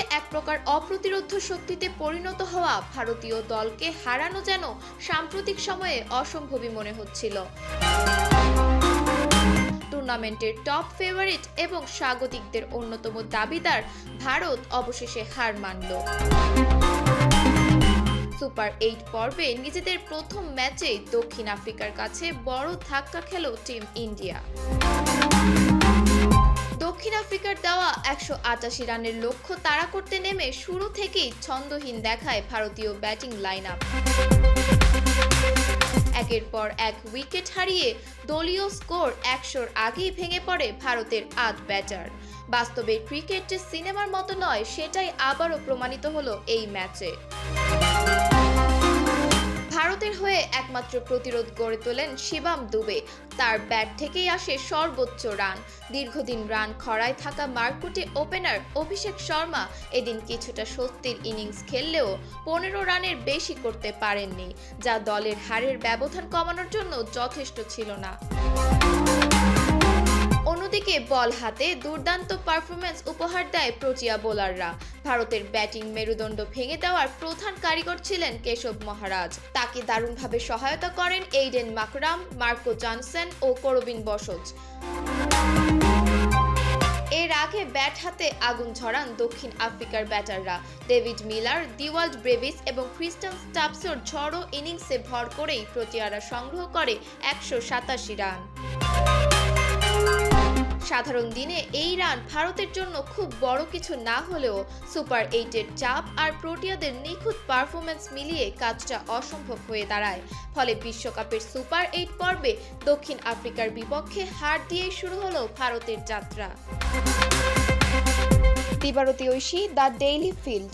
শেষে এক প্রকার অপ্রতিরোধ্য শক্তিতে পরিণত হওয়া ভারতীয় দলকে হারানো যেন সাম্প্রতিক সময়ে অসম্ভবই মনে হচ্ছিল। টুর্নামেন্টের টপ ফেভারিট এবং স্বাগতিকদের অন্যতম দাবিদার ভারত অবশেষে হার মানল। সুপার 8 পর্বে নিজেদের প্রথম ম্যাচে দক্ষিণ আফ্রিকার কাছে বড় ধাক্কা খেল টিম ইন্ডিয়া। দক্ষিণ আফ্রিকার দেওয়া 188 রানের লক্ষ্য তাড়া করতে নেমে শুরু থেকেই ছন্দহীন দেখায় ভারতীয় ব্যাটিং লাইন আপ। একের পর এক উইকেট হারিয়ে দলীয় স্কোর 100-র আগেই ভেঙে পড়ে ভারতের 8 ব্যাটার। বাস্তবে ক্রিকেট যে সিনেমার মতো নয় সেটাই আবারও প্রমাণিত হলো এই ম্যাচে। ভারতের হয়ে একমাত্র প্রতিরোধ গড়ে তোলেন শিবম দুবে। তার ব্যাট থেকেই আসে সর্বোচ্চ রান। দীর্ঘদিন রান খরায় থাকা মারকুটে ওপেনার অভিষেক শর্মা এদিন কিছুটা স্বস্তির ইনিংস খেললেও 15 রানের বেশি করতে পারেননি, যা দলের হারের ব্যবধান কমানোর জন্য যথেষ্ট ছিল না। অন্যদিকে বল হাতে দুর্দান্ত পারফরম্যান্স উপহার দেয় প্রোটিয়া বোলাররা। ভারতের ব্যাটিং মেরুদণ্ড ভেঙে দেওয়ার প্রধান কারিগর ছিলেন কেশব মহারাজ। তাকে দারুণভাবে সহায়তা করেন এইডেন মাকরাম, মার্কো জনসন ও করবিন বসজ। এর আগে ব্যাট হাতে আগুন ঝরান দক্ষিণ আফ্রিকার ব্যাটাররা। ডেভিড মিলার, দিওয়াল্ড ব্রেভিস এবং ক্রিস্টান স্টাবসের ঝড়ো ইনিংসে ভর করেই প্রোটিয়ারা সংগ্রহ করে 187 রান। সাধারণ দিনে এই রান ভারতের জন্য খুব বড় কিছু না হলেও সুপার 8-এর চাপ আর প্রোটিয়াদের নিখুঁত পারফরম্যান্স মিলিয়ে কাজটা অসম্ভব হয়ে দাঁড়ায়। ফলে বিশ্বকাপের সুপার 8 পর্বে দক্ষিণ আফ্রিকার বিপক্ষে হার দিয়েই শুরু হলো ভারতের যাত্রা। দিবারতী ঐশী, দ্য ডেইলি ফিল্ড।